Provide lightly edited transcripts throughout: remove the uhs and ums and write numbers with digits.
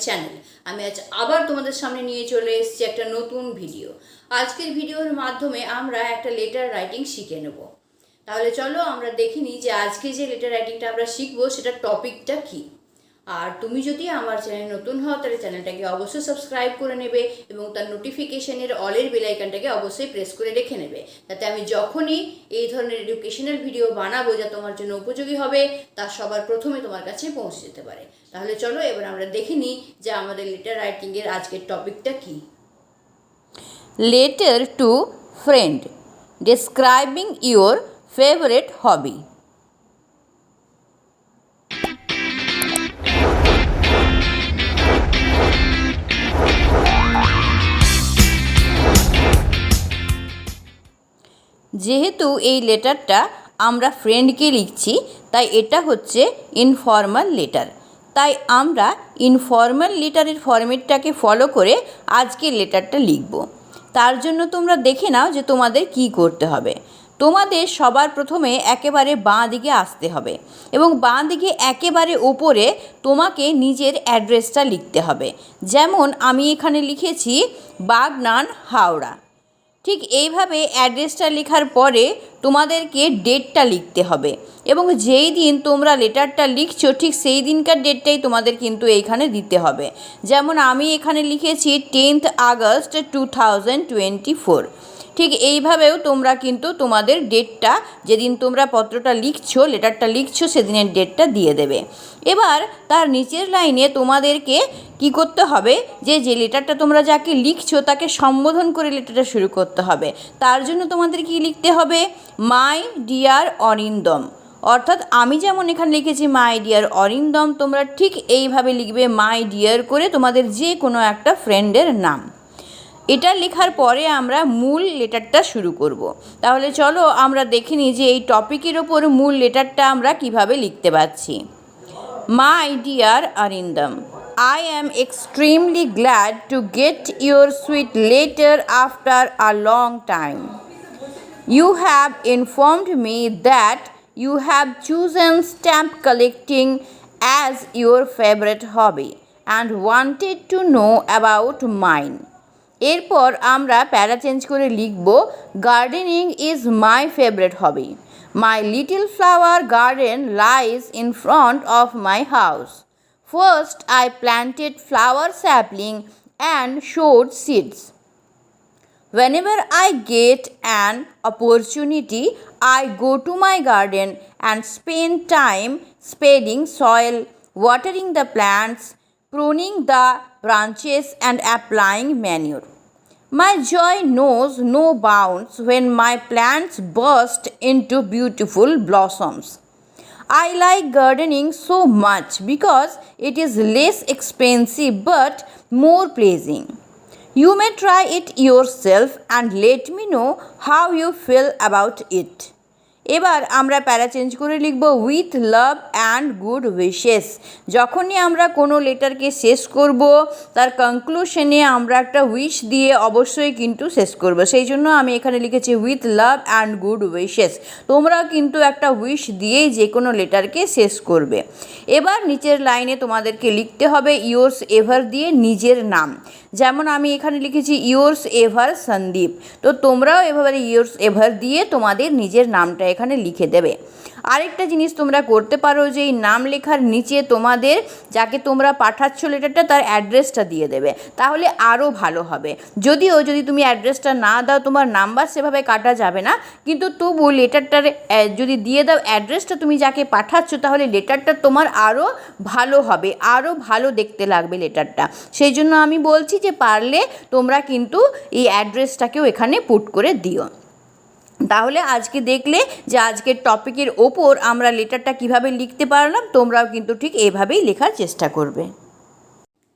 Channel. আমি আজ আবার তোমাদের সামনে নিয়ে চলে এসেছি একটা নতুন ভিডিও। আজকের ভিডিওর মাধ্যমে আমরা একটা লেটার রাইটিং শিখে নেব। তাহলে চলো আমরা দেখে নিই যে আজকে যে লেটার রাইটিংটা আমরা শিখবো সেটার টপিকটা কি। আর তুমি যদি আমার চ্যানেল নতুন হও তাহলে চ্যানেলটাকে অবশ্যই সাবস্ক্রাইব করে নেবে এবং তার নোটিফিকেশনের অলের বেল আইকনটাকে অবশ্যই প্রেস করে রেখে নেবে, যাতে আমি যখনই এই ধরনের এডুকেশনাল ভিডিও বানাবো যা তোমার জন্য উপযোগী হবে তা সবার প্রথমে তোমার কাছে পৌঁছে যেতে পারে। তাহলে চলো এবার আমরা দেখে নিই যে আমাদের লেটার রাইটিংয়ের আজকের টপিকটা কি। Letter to friend describing your favorite hobby. যেহেতু এই লেটারটা আমরা ফ্রেন্ডকে লিখছি তাই এটা হচ্ছে ইনফর্মাল লেটার, তাই আমরা ইনফর্মাল লেটারের ফরম্যাটটাকে ফলো করে আজকের লেটারটা লিখব। তার জন্য তোমরা দেখে নাও যে তোমাদের কি করতে হবে। তোমাদের সবার প্রথমে একেবারে বাঁ দিকে আসতে হবে এবং বাঁ দিকে একেবারে ওপরে তোমাকে নিজের অ্যাড্রেসটা লিখতে হবে। যেমন আমি এখানে লিখেছি বাগনান, হাওড়া। ঠিক এইভাবে অ্যাড্রেসটা লেখার পরে তোমাদেরকে ডেটটা লিখতে হবে এবং যেই দিন তোমরা লেটারটা লিখছো ঠিক সেই দিনকার ডেটটাই তোমাদের কিন্তু এইখানে দিতে হবে। যেমন আমি এখানে লিখেছি 10th August 2024। ঠিক এইভাবেও তোমরা কিন্তু তোমাদের ডেটটা, যেদিন তোমরা পত্রটা লিখছো, লেটারটা লিখছো, সেদিনের ডেটটা দিয়ে দেবে। এবার তার নিচের লাইনে তোমাদেরকে কি করতে হবে, যে লেটারটা তোমরা যাকে লিখছো তাকে সম্বোধন করে লেটারটা শুরু করতে হবে। তার জন্য তোমাদের কি লিখতে হবে, মাই ডিয়ার অরিন্দম। অর্থাৎ আমি যেমন এখানে লিখেছি মাই ডিয়ার অরিন্দম, তোমরা ঠিক এইভাবে লিখবে মাই ডিয়ার করে তোমাদের যে কোনো একটা ফ্রেন্ডের নাম। এটা লেখার পরে আমরা মূল লেটারটা শুরু করব। তাহলে চলো আমরা দেখে নিই যে এই টপিকের ওপর মূল লেটারটা আমরা কিভাবে লিখতে পারছি। My dear Arindam, I am extremely glad to get your sweet letter after a long time. You have informed me that you have chosen stamp collecting as your favorite hobby and wanted to know about mine. এরপর আমরা প্যারা change করে লিখব, gardening is my favourite hobby. My little flower garden lies in front of my house. First, I planted flower sapling and sowed seeds. Whenever I get an opportunity, I go to my garden and spend time spading soil, watering the plants, pruning the branches and applying manure. My joy knows no bounds when my plants burst into beautiful blossoms. I like gardening so much because it is less expensive but more pleasing. You may try it yourself and let me know how you feel about it. এবার আমরা প্যারা change করে লিখব, with love and good wishes. যখনই আমরা কোনো লেটারকে শেষ করব তার কনক্লুশনে আমরা একটা উইশ দিয়ে অবশ্যই কিন্তু শেষ করব। সেই জন্য আমি এখানে লিখেছি with love and good wishes. তোমরাও কিন্তু একটা উইশ দিয়েই যে কোনো লেটারকে শেষ করবে। এবার নিচের লাইনে তোমাদেরকে লিখতে হবে ইয়োর্স এভার দিয়ে নিজের নাম। যেমন আমি এখানে লিখেছি ইয়োর্স এভার সন্দীপ, তো তোমরাও এভাবে ইয়োর্স এভার দিয়ে তোমাদের নিজের নামটা এখানে লিখে দেবে। আরেকটা জিনিস তোমরা করতে পারো যে এই নাম লেখার নিচে তোমাদের যাকে তোমরা পাঠাচ্ছ লেটারটা তার অ্যাড্রেসটা দিয়ে দেবে, তাহলে আরও ভালো হবে। যদিও যদি তুমি অ্যাড্রেসটা না দাও তোমার নাম্বার সেভাবে কাটা যাবে না, কিন্তু তবু লেটারটার যদি দিয়ে দাও অ্যাড্রেসটা তুমি যাকে পাঠাচ্ছ তাহলে লেটারটা তোমার আরও ভালো হবে, আরও ভালো দেখতে লাগবে লেটারটা। সেই জন্য আমি বলছি যে পারলে তোমরা কিন্তু এই অ্যাড্রেসটাকেও এখানে পুট করে দিও। তাহলে আজকে দেখলে যে আজকের টপিকের ওপর আমরা লেটারটা কিভাবে লিখতে পারলাম, তোমরাও কিন্তু ঠিক এইভাবেই লেখার চেষ্টা করবে।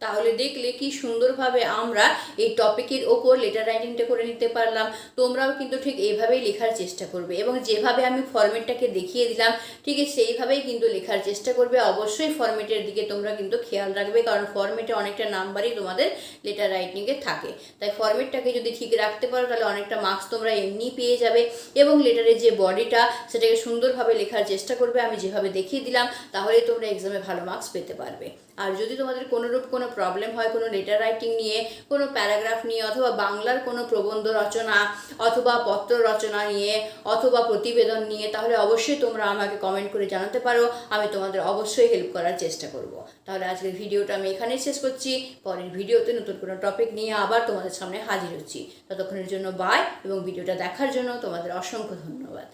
তাহলে দেখলে কি সুন্দরভাবে আমরা এই টপিকের ওপর লেটার রাইটিংটা করে নিতে পারলাম। তোমরাও কিন্তু ঠিক এইভাবেই লেখার চেষ্টা করবে এবং যেভাবে আমি ফরম্যাটটাকে দেখিয়ে দিলাম ঠিক সেইভাবেই কিন্তু লেখার চেষ্টা করবে। অবশ্যই ফরম্যাটের দিকে তোমরা কিন্তু খেয়াল রাখবে, কারণ ফরম্যাটে অনেকটা নাম্বারই তোমাদের লেটার রাইটিংয়ে থাকে। তাই ফরম্যাটটাকে যদি ঠিক রাখতে পারো তাহলে অনেকটা মার্কস তোমরা এমনি পেয়ে যাবে এবং লেটারের যে বডিটা সেটাকে সুন্দরভাবে লেখার চেষ্টা করবে আমি যেভাবে দেখিয়ে দিলাম, তাহলেই তোমরা এক্সামে ভালো মার্কস পেতে পারবে। আর যদি তোমাদের কোনোরূপ কোনো প্রবলেম হয় কোনো লেটার রাইটিং নিয়ে, কোনো প্যারাগ্রাফ নিয়ে, অথবা বাংলার কোনো প্রবন্ধ রচনা অথবা পত্র রচনা নিয়ে অথবা প্রতিবেদন নিয়ে, তাহলে অবশ্যই তোমরা আমাকে কমেন্ট করে জানাতে পারো। আমি তোমাদের অবশ্যই হেল্প করার চেষ্টা করব। তাহলে আজকের ভিডিওটা আমি এখানেই শেষ করছি। পরের ভিডিওতে নতুন কোনো টপিক নিয়ে আবার তোমাদের সামনে হাজির হচ্ছি। ততক্ষণের জন্য বাই, এবং ভিডিওটা দেখার জন্য তোমাদের অসংখ্য ধন্যবাদ।